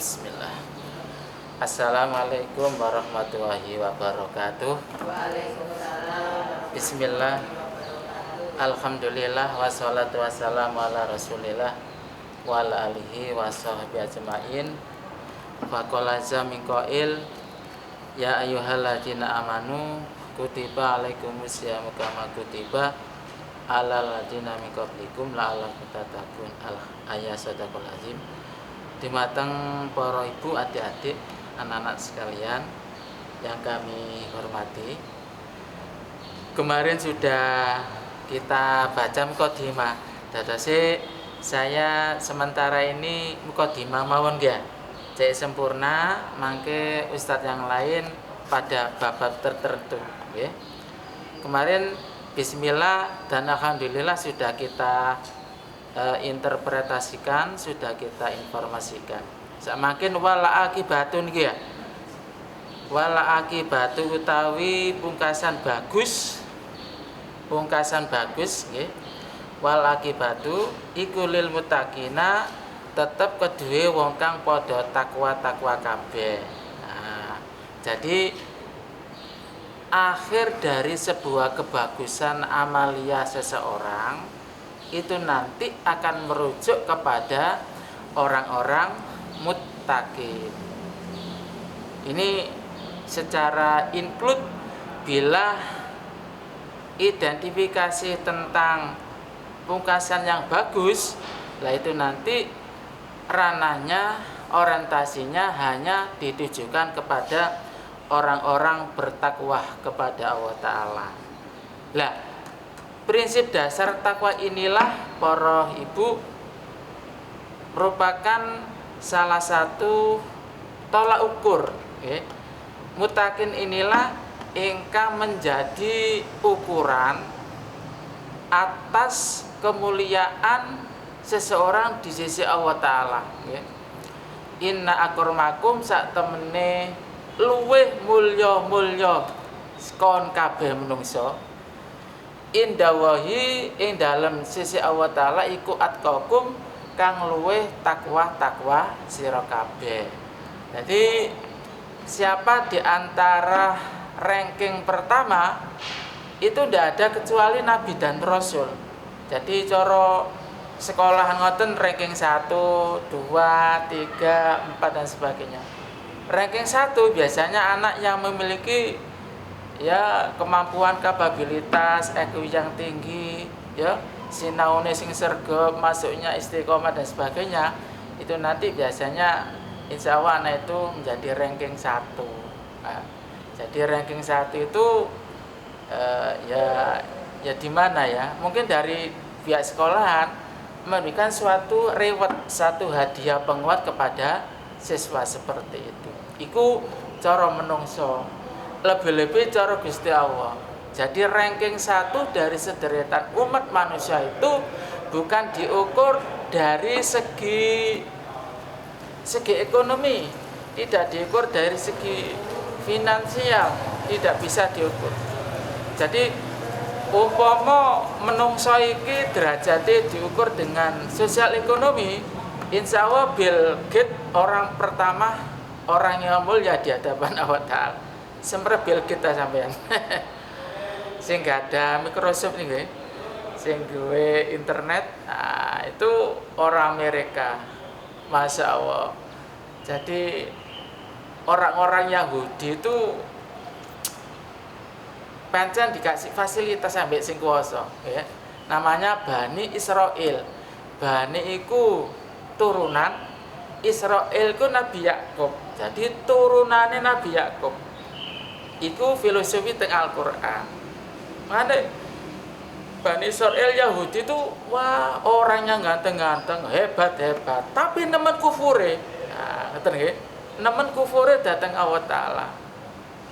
Bismillah. Assalamualaikum warahmatullahi wabarakatuh. Waalaikumsalam. Bismillah. Alhamdulillah wassalatu wassalamu ala Rasulillah wa ala alihi wa sahbihi ajmain. Faqala min qail ya ayyuhalladzina amanu kutiba alaikumus syiyamu kama kutiba alal ladzina min qablikum la'allakum tattaqun. Ayat sadaqal azim. Dimateng para ibu, adik-adik, anak-anak sekalian yang kami hormati. Kemarin sudah kita baca mukadimah. Dadose saya sementara ini mukadimah mawon nggih. Cek sempurna mangke ustadz yang lain pada bab tertentu nggih. Kemarin bismillah dan alhamdulillah sudah kita interpretasikan, sudah kita informasikan. Semakin wala akibatun ya. Wala akibatu utawi pungkasan bagus. Pungkasan bagus nggih. Wal akibatu iku lil muttaqina tetep kedue wong kang padha takwa-takwa kabeh. Nah, jadi akhir dari sebuah kebagusan amalia seseorang itu nanti akan merujuk kepada orang-orang muttaqin. Ini secara include bila identifikasi tentang pungkasan yang bagus, lah itu nanti ranahnya, orientasinya hanya ditujukan kepada orang-orang bertakwa kepada Allah Ta'ala. Lah, prinsip dasar takwa inilah para ibu merupakan salah satu tolak ukur. Okay. Muttaqin inilah ingkang menjadi ukuran atas kemuliaan seseorang di sisi Allah Ta'ala. Okay. Inna akramakum sak temene luweh mulya kon kabeh menungso indawahi ing dalem sisi Allah Ta'ala iku atqakum kang luweh takwa sira kabeh. Jadi siapa di antara ranking pertama itu tidak ada kecuali Nabi dan Rasul. Jadi cara sekolah ngoten ranking 1, 2, 3, 4 dan sebagainya. Ranking 1 biasanya anak yang memiliki ya kemampuan, kapabilitas, IQ yang tinggi, ya sinaune sing sregep, masuknya istiqomah dan sebagainya. Itu nanti biasanya insya Allah anak itu menjadi ranking 1. Nah, jadi ranking 1 itu ya di mana ya? Mungkin dari pihak sekolahan memberikan suatu reward, satu hadiah penguat kepada siswa seperti itu. Iku cara menungso. Lebih-lebih cara Gusti Allah. Jadi ranking 1 dari sederetan umat manusia itu bukan diukur dari segi ekonomi, tidak diukur dari segi finansial, tidak bisa diukur. Jadi umpama menungso iki derajate diukur dengan sosial ekonomi, insya Allah Bill Gates orang pertama, orang yang mulia di hadapan Allah Ta'ala. Sempre Bill kita sampean. Sing ada Microsoft nih, sing gawe internet, nah, itu orang Amerika. Masya Allah. Jadi orang-orang Yahudi itu pancen dikasih fasilitas sampai sing kuwasa, ya. Namanya Bani Israel. Bani iku turunan, Israel ku Nabi Yakub. Jadi turunannya Nabi Yakub. Iku filosofi teng Al-Qur'an. Mana Bani Israel Yahudi itu wah orangnya ganteng-ganteng, hebat-hebat, tapi nemen kufure. Nah, ngoten nggih. Nemen kufure datang Allah Ta'ala.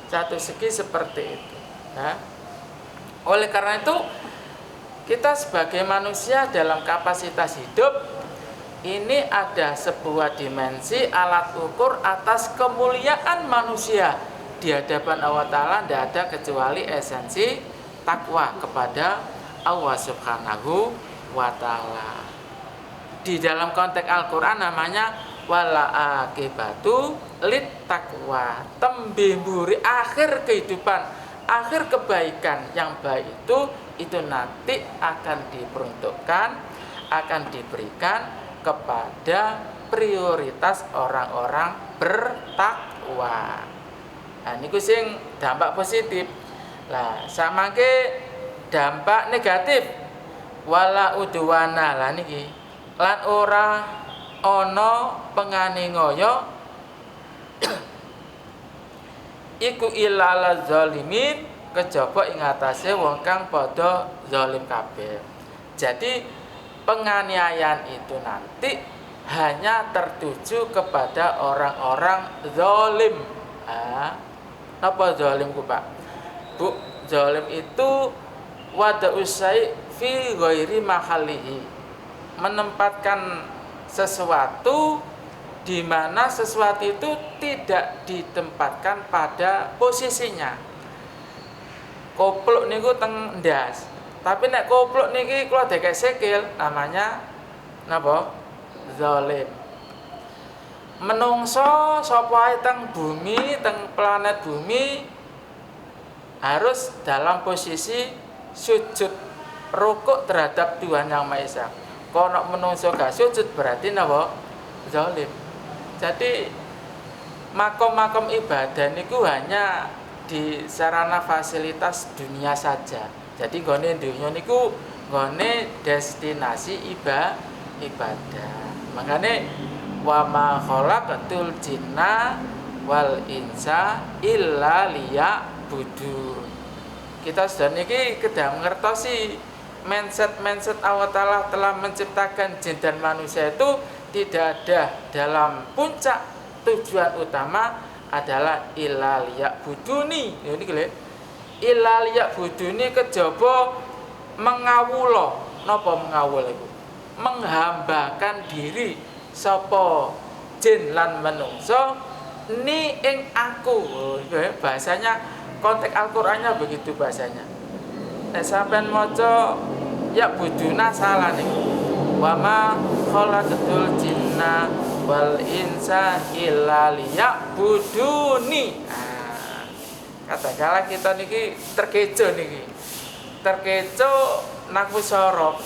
Satu segi seperti itu. Nah, oleh karena itu kita sebagai manusia dalam kapasitas hidup ini ada sebuah dimensi alat ukur atas kemuliaan manusia di hadapan Allah Ta'ala. Tidak ada kecuali esensi takwa kepada Allah Subhanahu wa Ta'ala. Di dalam konteks Al-Quran namanya wala akibatu lit taqwa. Tembe mburi akhir kehidupan, akhir kebaikan yang baik itu nanti akan diperuntukkan, akan diberikan kepada prioritas orang-orang bertakwa. Nah niku sing dampak positif. Lah samangke dampak negatif wala udwana lah niki lan ora ana penganiaya iku ilal zalimin kejaba ing atase wong kang padha zalim kabeh. Jadi penganiayaan itu nanti hanya tertuju kepada orang-orang zalim. Apa zalim ku Pak? Bu, zalim itu wada usai fi ghairi mahalihi, menempatkan sesuatu di mana sesuatu itu tidak ditempatkan pada posisinya. Kopluk niku teng ndas, tapi nek kopluk niki kula dekek sikil namanya napa? Zalim. Menungso sapa ae teng bumi, teng planet bumi harus dalam posisi sujud rukuk terhadap Tuhan Yang Maha Esa. Kono menungso gak sujud berarti napa? Zalim. Jadi makom-makom ibadah niku hanya di sarana fasilitas dunia saja. Jadi nggone dunya niku nggone destinasi ibadah. Makanya wa ma khalaqatul jinna wal insa illa liya'budun. Kita sudah niki kedah ngertosi mindset Allah Ta'ala telah menciptakan jin dan manusia itu tidak ada dalam puncak tujuan utama adalah illa liya'buduni. Ini kele illa liya'buduni kejaba mengawula. Napa mengawula iku? Menghambakan diri sapa jin lan manungsa ni ing aku. Bahasanya konteks Al-Qur'annya begitu bahasanya. Nek sampean maca ya buduna salah nih. Wa ma khalaqatul jinna wal insa illa liya'buduni. Katakanlah kita niki terkecoh niki. Terkecoh nafsu sorok.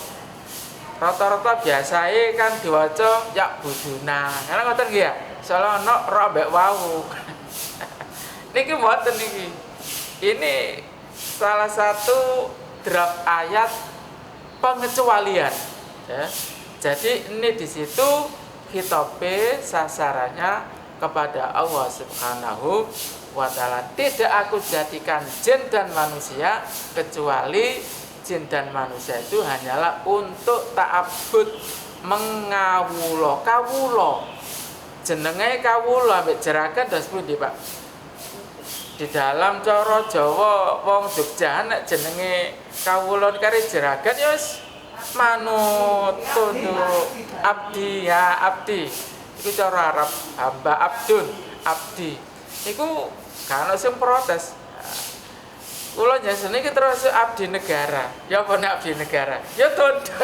Rata-rata biasae kan diwaca ya buduna. Karena ngoten nggih ya. Soale ana ra mbek wau. Niki mboten niki. Ini salah satu draft ayat pengecualian. Ya. Jadi ini di situ khitabe sasarannya kepada Allah Subhanahu wa Ta'ala. Tidak aku jadikan jin dan manusia kecuali jin dan manusia itu hanyalah untuk ta'abbud, mengawula. Kawula jenenge kawula ambek jeragan dos pundi Pak? Di dalam cara Jawa wong Jogja nek jenenge kawula kare jeragan ya wis manut tunduk abdi ya abdi. Iku cara Arab hamba abdun abdi. Iku kan sing protes. Kula nyesene iki terus abdi negara. Ya apa nek abdi negara? Ya tunduk.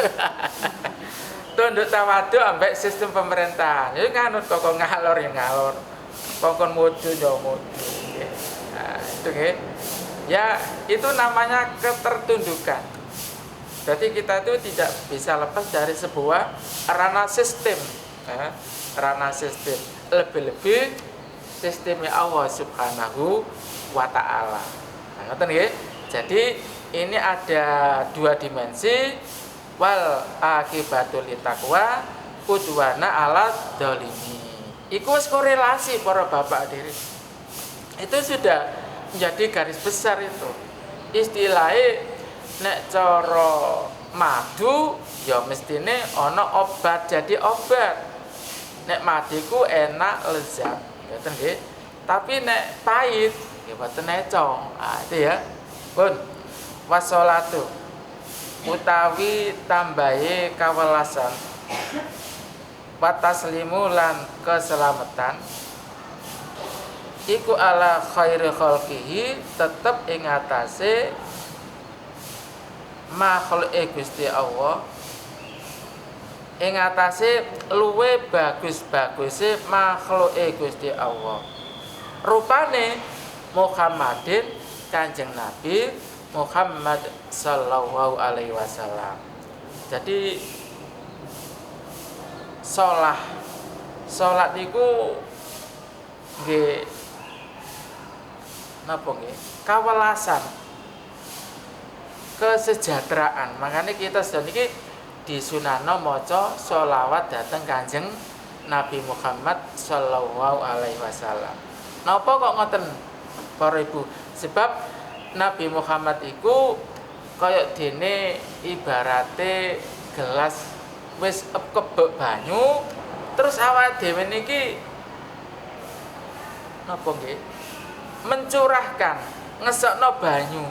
Tunduk tawadhu ambek sistem pemerintahan. Ya nganut kok ngalor ya ngalor. Kongkon mudun ya mudun. Nah, itu nggih. Ya, itu namanya ketertundukan. Jadi kita itu tidak bisa lepas dari sebuah ranah sistem. Ranah sistem. Lebih-lebih sistemnya Allah Subhanahu wa Ta'ala. Nah, ngoten nggih. Jadi ini ada dua dimensi wal akibatul taqwa udwana ala dzalimi. Iku wis korelasi para bapak diri. Itu sudah menjadi garis besar itu. Istilahnya nek cara madu ya mestine ana obat jadi obat. Nek madiku enak lezat, ngoten nggih. Tapi nek pahit ya boten econg. Itu ya. Pun wassalatu utawi tambahe kawelasan wa taslimu lan keselamatan iku ala khairi khalqihi tetep ing atase makhluk Gusti Allah ing atase luwe bagus-baguse makhluke Gusti Allah. Rupane Muhammadin Kanjeng Nabi Muhammad sallallahu alaihi wasallam. Jadi salat niku nggih napa nggih? Kawelasan, kesejahteraan. Makanya kita sedaya niki disunahno maca sholawat dhateng Kanjeng Nabi Muhammad sallallahu alaihi wasallam. Napa kok ngoten para ibu? Sebab Nabi Muhammad iku kaya dene ibarate gelas wis kebek banyu terus awake dhewe niki napa nggih? Mencurahkan, ngesokno banyu.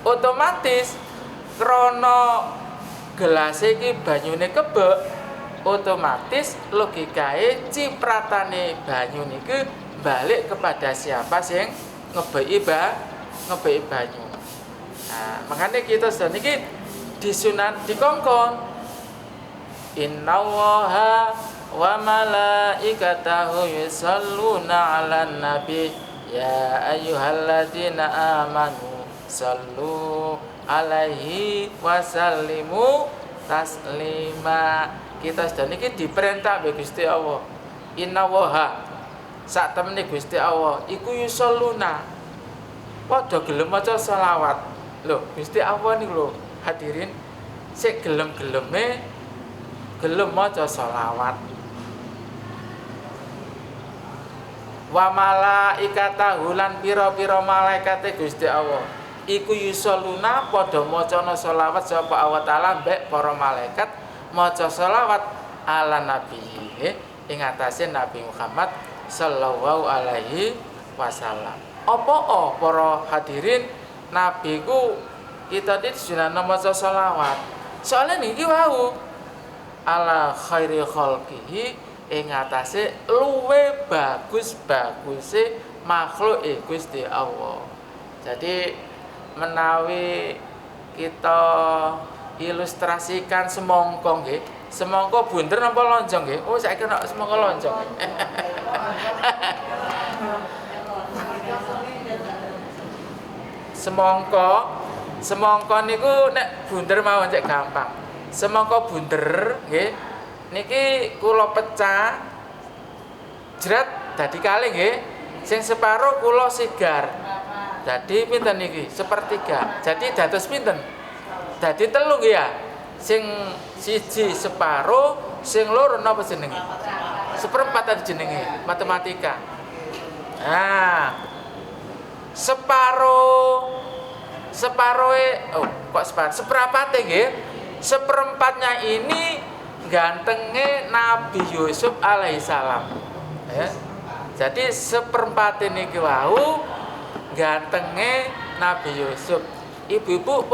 Otomatis krana gelas iki banyune kebek, otomatis logikae cipratane banyu niku balik kepada siapa sing ngebeki banyu. Nah, makanya kita sedaya niki disunan dikongkon innallaha wa malaikatahu yusholluna 'alan nabi ya ayyuhalladzina amanu sallu alaihi wasallimu taslima. Kita sedaya niki diperintah mbek Gusti Allah. Innallaha sak temene Gusti Allah iku yusholluna padha gelem maca selawat. Lho, Gusti Allah niku lho hadirin sik gelem-geleme gelem maca selawat. Wa malaikatahu lan pira-pira malaikate Gusti Allah iku yusholluna padha macana selawat sapa Allah taala mbek para malaikat maca selawat ala nabi ing atase Nabi Muhammad sallallahu alaihi wasallam. Apa para hadirin Nabi ku kita disunahno maca selawat. Soale niki wau ala khairi khalqihi ing atase luwe bagus-baguse makhluke Gusti Allah. Jadi menawi kita ilustrasikan semangka nggih. Semangka bunder napa lonjong nggih? Oh, saiki ana semangka lonjong. Semangka niku nek bunder mawon cek gampang. Semangka bunder nggih niki kula pecah jret dadi kalih nggih. Sing separo kula sigar. Dadi pinten niki? Sepertiga. Jadi dados pinten? Dadi telu nggih ya. Sing siji separo, sing loro napa jenenge? Seperempat tadi jenenge matematika. Nah, seperempatnya nggih. Seperempatnya ini gantenge Nabi Yusuf alaihissalam. Ya. Jadi seperempat ini wau gantenge Nabi Yusuf. Ibu-ibu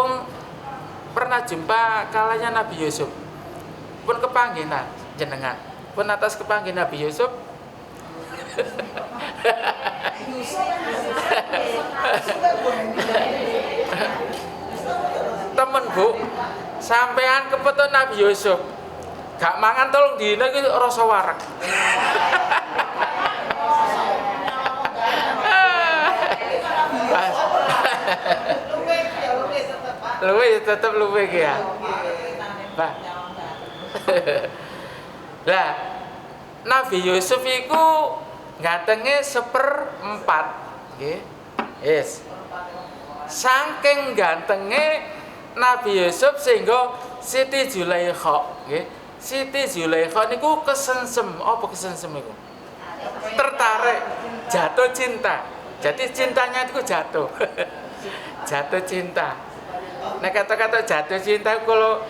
pernah jumpa kalanya Nabi Yusuf. Pun kepanggihan jenengan. Pun atas kepanggihan Nabi Yusuf. Temen Bu, sampean kepethuk Nabi Yusuf. Gak mangan tolong dina iki rasa warak. Luwe tetep luwe iki ya. Bah. Lah, Nabi Yusuf iku gantenge 1/4, nggih. Yes. Saking gantenge Nabi Yusuf sehingga Siti Zulaikha, nggih. Siti Zulaikha niku kesensem. Apa kesensem iku? Tertarik, jatuh cinta. Jadi cintanya itu jatuh. Jatuh cinta. Nah kata-kata jatuh cinta kalau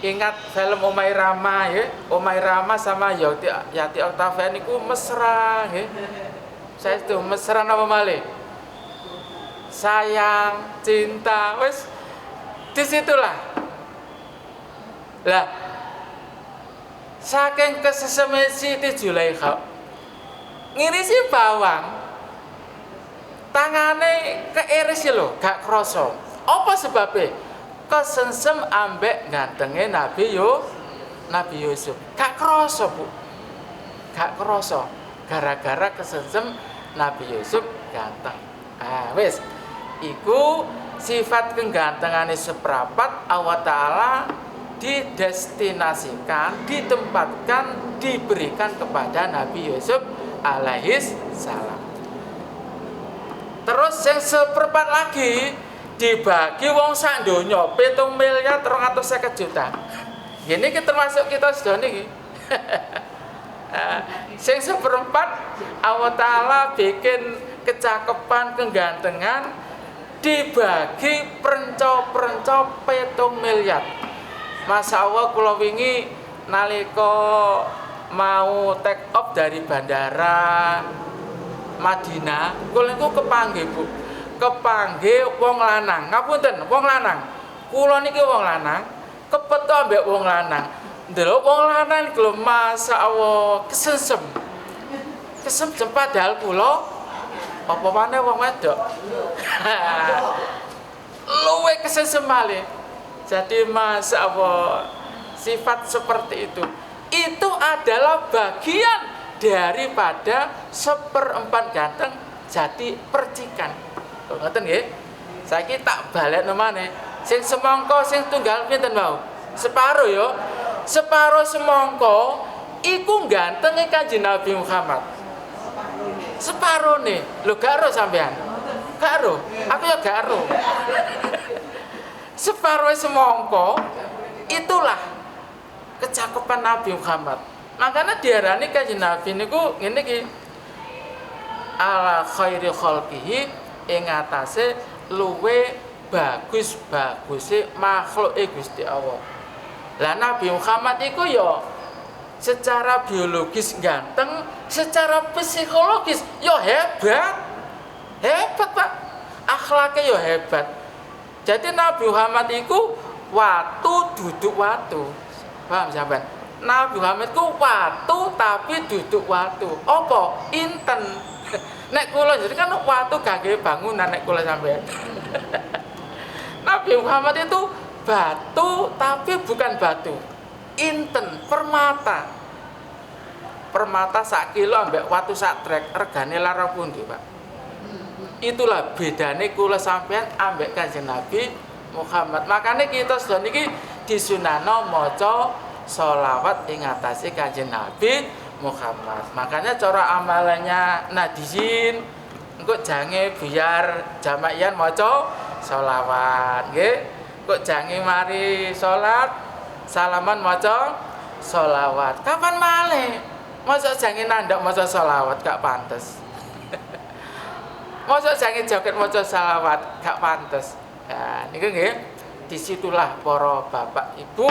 ingat film Omai Rama ya, Omai Rama sama Yati Octavia niku mesra ya. Saya itu mesra apa malih? Sayang, cinta, wes disitulah. Lah, saking keseseme Siti Zulaikha ngirisi bawang, tangane keiris lho, gak krasa. Apa sebabnya? Kesensem ambek gantenge Nabi Nabi Yusuf. Gak krasa, Bu. Gak krasa. Gara-gara kesensem Nabi Yusuf ganteng. Wis. Iku sifat kegantengane seprapat Allah Ta'ala didestinasikan, ditempatkan, diberikan kepada Nabi Yusuf alaihis salam. Terus yang seperempat lagi dibagi wong sak donya 7 miliar 350 juta. Ini termasuk kita sedaya niki. Sing seperempat Allah Ta'ala bikin kecakepan, kegantengan dibagi perenco-perenco 7 miliar. Masya Allah kula wingi nalika mau take off dari bandara Madinah, kula niku kepanggih, Bu. Kepanggih wong lanang. Ngapunten, wong lanang. Kula niki wong lanang, kepeto ambek wong lanang. Ndelok wong lanang iku lho masya Allah kesensem. Kesensem padahal kula apa maneh wong wedok. Luwe kesensem malih. Jadi masya Allah sifat seperti itu adalah bagian daripada seperempat ganteng jadi percikan. Ngoten nggih. Saiki tak balekno maneh. Sing semangka sing tunggal pinten mau? Separo ya. Separo semangka iku gantenge Kanjeng Nabi Muhammad. Separone. Lho gak ero sampean? Gak ero. Aku ya gak ero. Separo semangka itulah kecakepan Nabi Muhammad. Makanya diarani Kanjeng Nabi niku ngene iki. Ala khairi khalqihi ing atase luwe bagus-baguse makhluke Gusti Allah. Lah Nabi Muhammad iku ya secara biologis ganteng, secara psikologis ya hebat. Hebat, Pak. Akhlaknya ya hebat. Jadi Nabi Muhammad iku watu duduk watu. Paham sampean? Nabi Muhammad ku watu tapi duduk watu. Apa? Inten. Nek kula jadi kan watu kangge bangunan nek kula sampean. Nabi Muhammad itu batu tapi bukan batu. Inten, permata. Permata sak kilo ambek watu sak trek regane lara pundi, Pak? Itulah bedane kula sampean ambek Kanjeng Nabi Muhammad. Makanya kita sedaya niki disunahno maca sholawat ing atase Kanjeng Nabi Muhammad. Makanya cara amalannya nadisin engko jange biar jamaian maca sholawat nggih. Kok jange mari salat salaman maca sholawat. Kapan malih? Masa jange nandak maca sholawat gak pantes. Masa jange joget maca sholawat gak pantes. Nah, niku nggih disitulah para bapak ibu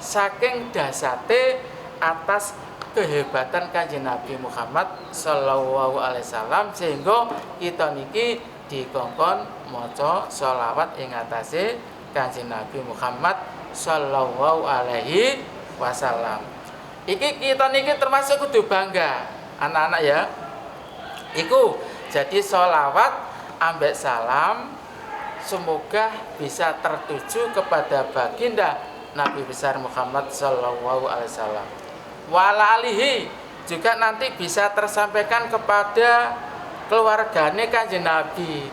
saking dasate atas kehebatan Kanjeng Nabi Muhammad sallallahu alaihi wasallam sehingga kita niki dikongkon maca sholawat ing atase Kanjeng Nabi Muhammad sallallahu alaihi wasallam. Iki kita niki termasuk kudu bangga anak-anak ya. Iku jadi sholawat ambek salam semoga bisa tertuju kepada baginda Nabi besar Muhammad sallallahu alaihi wasallam. Wala alihi juga nanti bisa tersampaikan kepada keluargane Kanjeng Nabi.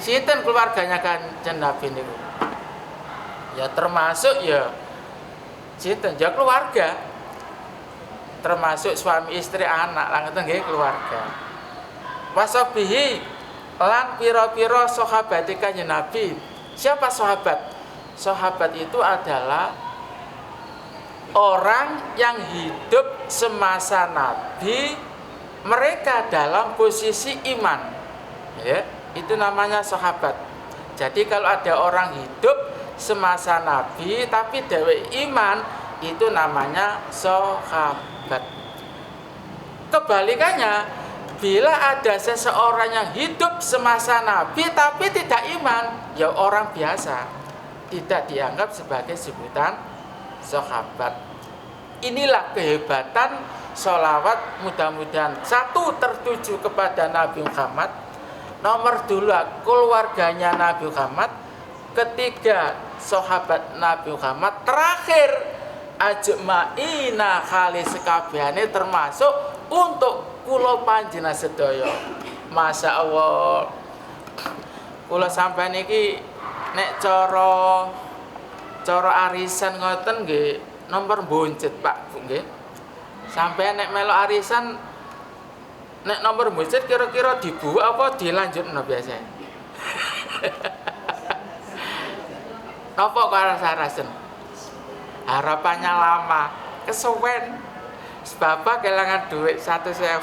Sinten keluarganya Kanjeng Nabi niku? Ya termasuk ya sinten ya keluarga. Termasuk suami istri anak lah ngoten nggih keluarga. Wasabihi lan pira-pira sahabat Kanjeng Nabi. Siapa sahabat? Sahabat itu adalah orang yang hidup semasa Nabi, mereka dalam posisi iman. Ya, itu namanya sahabat. Jadi kalau ada orang hidup semasa Nabi tapi dewe iman, itu namanya sahabat. Kebalikannya, bila ada seseorang yang hidup semasa Nabi tapi tidak iman, ya orang biasa, tidak dianggap sebagai sebutan sahabat. Inilah kehebatan sholawat, mudah-mudahan satu tertuju kepada Nabi Muhammad, nomor dua keluarganya Nabi Muhammad, ketiga sahabat Nabi Muhammad, terakhir ajmaina kali sekabehane termasuk untuk kula panjenengan sedaya. Masya Allah. Kula sampean iki nek cara arisan ngoten nggih nomor boncet Pak Bu nggih. Sampean nek melu arisan nek nomor boncet kira-kira dibuat apa dilanjutno biasa? Apa karo sarasen? Harapannya lama, kesuwen. Bapak kehilangan duit 1.000.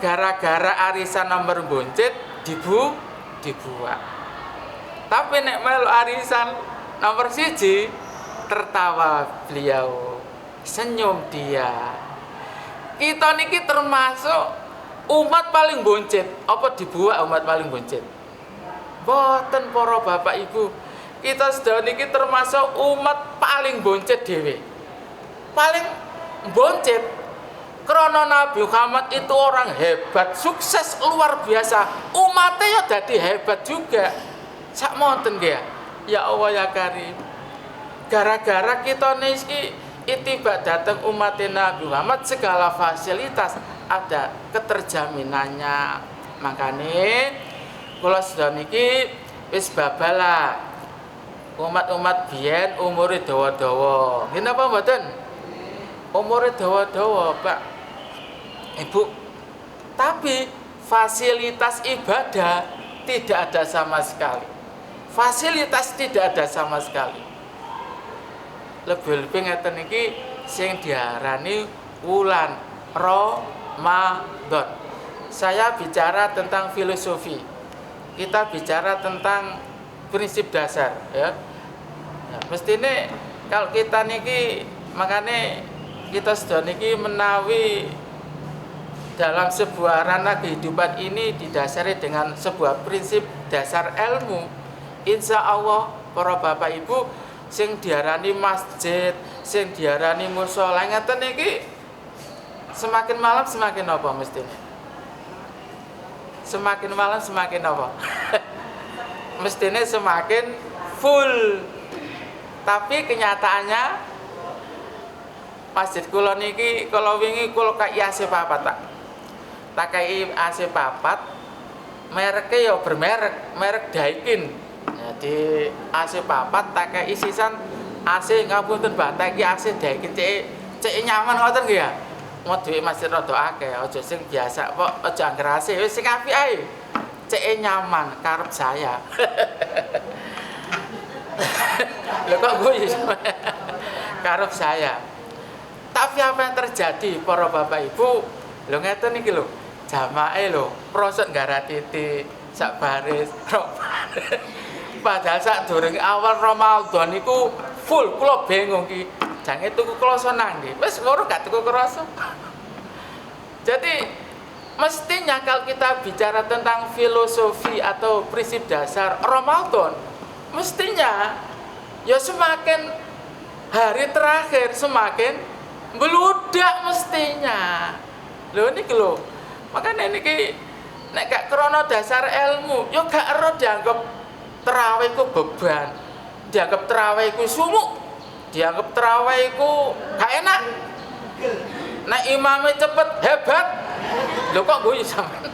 Gara-gara arisan nomor boncet dibuat. Tapi nek melu arisan nomor 1 tertawa beliau, senyum dia. Kita niki termasuk umat paling boncet. Apa dibuat umat paling boncet? Boten para bapak ibu. Kita sedaya niki termasuk umat paling boncet dhewe. Paling boncet. Karena Nabi Muhammad itu orang hebat, sukses luar biasa. Umatnya ya dadi hebat juga. Sak monten nggih. Ya Allah ya Karim. Gara-gara kita niki itiba datang umat Nabi Muhammad, segala fasilitas ada keterjaminannya. Makanya kula sedaya niki wis babala umat-umat biyen umure dawa-dawa. Nggih napa mboten? Umure dawa-dawa, Pak. Ibu. Tapi fasilitas ibadah tidak ada sama sekali. Fasilitas tidak ada sama sekali. Lebih-lebih ngeten iki sing diarani wulan Ramadan. Saya bicara tentang filosofi. Kita bicara tentang prinsip dasar ya. Nah, mestine kalau kita niki makanya kita sudah niki menawi dalam sebuah ranah kehidupan ini didasari dengan sebuah prinsip dasar ilmu. Insya Allah para bapak ibu sing diarani masjid, sing diarani mushola ngeten iki semakin malam semakin apa mestine? Semakin malam semakin apa? Mestine semakin full. Tapi kenyataannya masjid kula niki kalau wingi kula kaya AC papat tak kaya AC papat mereknya ya bermerek, merek Daikin. Jadi AC papat tak kaya isisan AC ngapunten batak iki AC Daikin cek nyaman ngoten nggih ya. Mau duwe masjid rada akeh, aja sing biasa kok aja angger AC wis sing apik ae. Cek nyaman karep saya. Lho kok guyu karep saya. Tapi apa yang terjadi para bapak ibu? Lho ngeten iki lho. Jamaah lho, prosot nggarap titik sak baris. Padahal sak durung awal Ramadan niku full kula bingung ki. Jange tuku kloso nang ndi? Wis ngono gak tuku kloso. Jadi mestinya kalau kita bicara tentang filosofi atau prinsip dasar Ramadan, mestinya ya semakin hari terakhir semakin beludak mestinya. Lho niki lho. Makanya niki nek gak krana dasar ilmu, ya gak ero dianggap tarawih ku beban. Dianggap tarawih ku sumuk. Dianggap tarawih ku gak enak. Nek imamnya cepet hebat. Lho kok guyu sampean.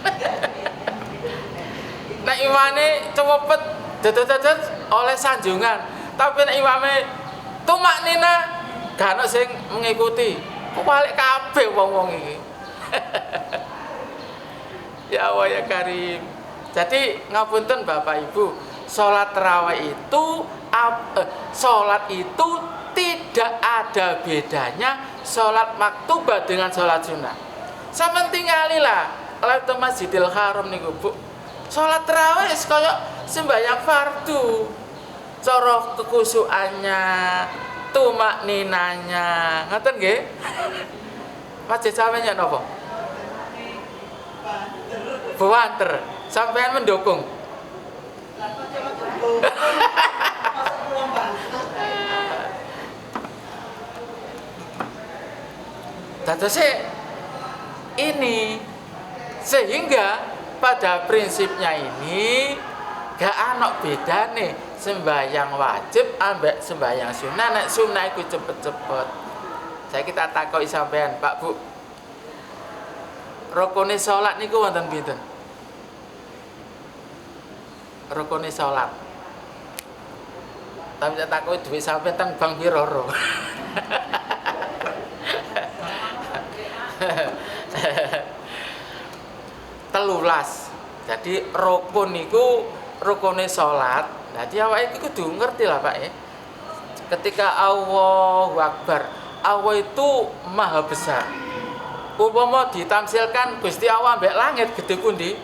Nek imane cepet dedet oleh sanjungan. Tapi nek imame tumak nina gak ono sing mengikuti. Kok balik kabeh wong-wong iki. Ya Allah ya Karim. Jadi ngapunten Bapak Ibu, salat tarawih itu salat itu tidak ada bedanya salat maktubah dengan salat sunnah. Sampeyan tinggalilah lewat Masjidil Haram niku, Bu. Salat tarawih kaya sembahyang fardu. Cara kekusukannya, tumak ninanya, ngoten nggih? Masjid sampeyan napa? Buanter. Sampeyan mendukung. Dadose ini sehingga pada prinsipnya ini gak ana bedane sembahyang wajib ambek sembahyang sunah. Nek sunah iku cepet-cepet. Saya kita takoki sampean, Pak Bu. Rukune salat niku wonten pinten? Rukune salat. Tapi tak takoki duit sampean teng bank piro ro. Telulas. Jadi rukun niku rukune salat. Dadi awake iki kudu ngerti lah Pak ya. Ketika Allahu Akbar, Allah itu maha besar. Umpama ditamsilkan Gusti Allah ambek langit gede pundi?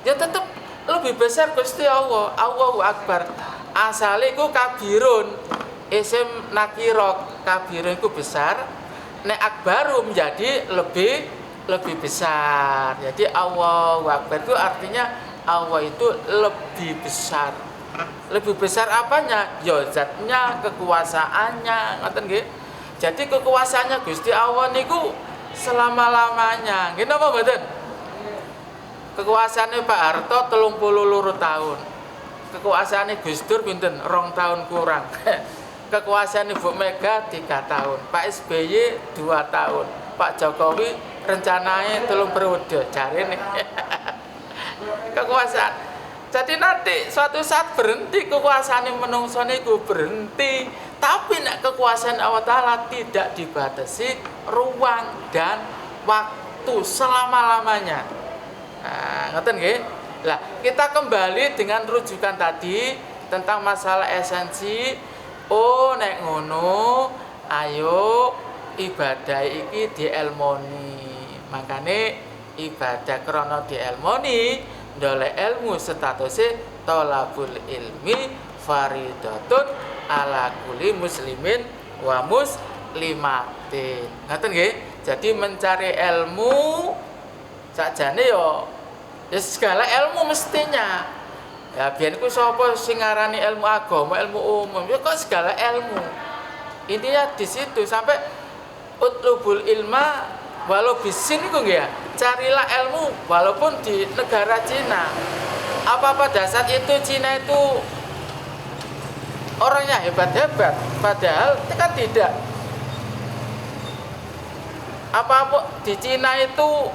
Ya tetep lebih besar Gusti Allah. Allahu Akbar. Asale iku kabirun. Isim nakira, kabirun iku besar. Nek akbaru menjadi lebih besar. Jadi Allahu Akbar itu artinya Allah itu lebih besar. Lebih besar apanya? Ya zatnya, kekuasaannya, ngoten nggih. Jadi kekuasaannya Gusti Allah niku selama-lamanya. Nggih napa mboten? Kekuasaane Pak Harto 32 tahun. Kekuasaane Gus Dur pinten? 2 tahun kurang. Kekuasaan Ibu Mega 3 tahun, Pak SBY 2 tahun, Pak Jokowi rencananya 3 periode, jarene. Kekuasaan. Jadi nanti suatu saat berhenti kekuasaan menungso niku berhenti, tapi nek kekuasaan Allah Taala tidak dibatasi ruang dan waktu selama-lamanya. Nah, ngoten nggih. Lah, kita kembali dengan rujukan tadi tentang masalah esensi. Oh nek ngono, ayo ibadah iki dielmoni. Makane ibadah krana dielmoni, ndolek ilmu statuse thalabul ilmi faridatun ala kulli muslimin wa muslimatin. Ngoten nggih. Jadi mencari ilmu sakjane yo segala ilmu mestinya. Ya biyen ku sapa sing ngarani ilmu agama, ilmu umum, ya kok segala ilmu. Intinya di situ sampai utlubul ilma walau bisin iku nggih ya. Carilah ilmu walaupun di negara Cina. Apa pada saat itu Cina itu orangnya hebat-hebat, padahal kan tidak. Apa di Cina itu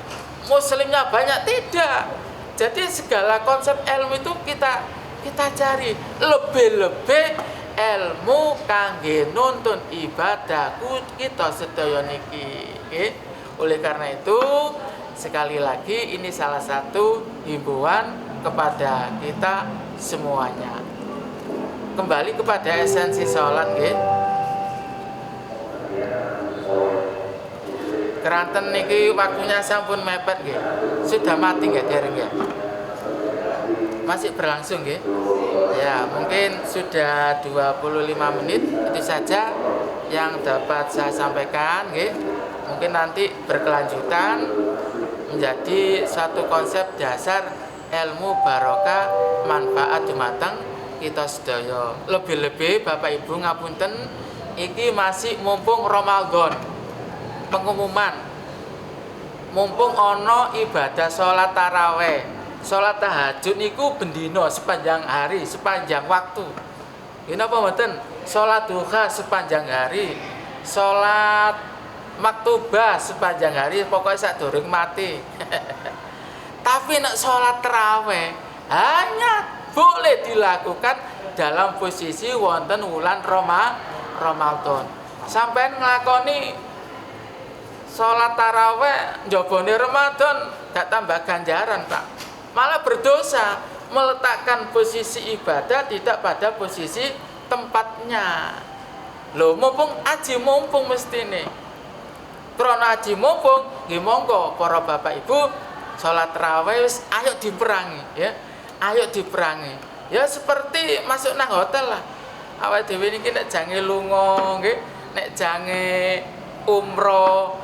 muslimnya banyak? Tidak. Jadi segala konsep ilmu itu kita cari lebih-lebih ilmu kangge nuntun ibadahku kita sedaya niki. Oleh karena itu sekali lagi ini salah satu himbauan kepada kita semuanya. Kembali kepada esensi sholat nggih. Keranten niki waktunya sampun mepet nggih. Sudah mati nggih dereng ya? Masih berlangsung nggih. Ya, mungkin sudah 25 menit itu saja yang dapat saya sampaikan nggih. Mungkin nanti berkelanjutan menjadi satu konsep dasar ilmu barokah manfaat dumateng kita sedaya. Lebih-lebih Bapak Ibu ngapunten iki masih mumpung Ramadan. Pengumuman mumpung ono ibadah sholat taraweh, sholat tahajud niku bendino sepanjang hari, sepanjang waktu. Ini apa mboten? Sholat duha sepanjang hari, sholat maktubah sepanjang hari, pokoknya sak durung mati. Tapi nak sholat taraweh hanya boleh dilakukan dalam posisi wonten wulan Ramadan. Sampai nglakoni sholat taraweh njobone Ramadan gak tambah ganjaran Pak, malah berdosa meletakkan posisi ibadah tidak pada posisi tempatnya. Loh mumpung aji mumpung mestine krana aji mumpung nggih monggo para Bapak Ibu sholat taraweh ayo diperangi ya, ayo diperangi ya seperti masuk nang hotel lah. Awake dhewe niki nek jange lunga nggih, nek jange umroh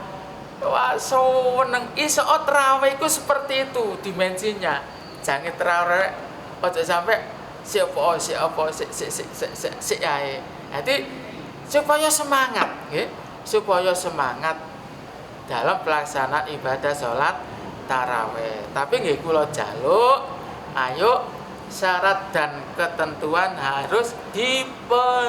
wah seneng iso tarawih iku seperti itu dimensinya. Jangan tarawih ojo sampai siapa ae. Jadi supaya semangat nggih, supaya semangat dalam pelaksanaan ibadah sholat tarawih. Tapi nggih kula jaluk ayo syarat dan ketentuan harus dipenuhi.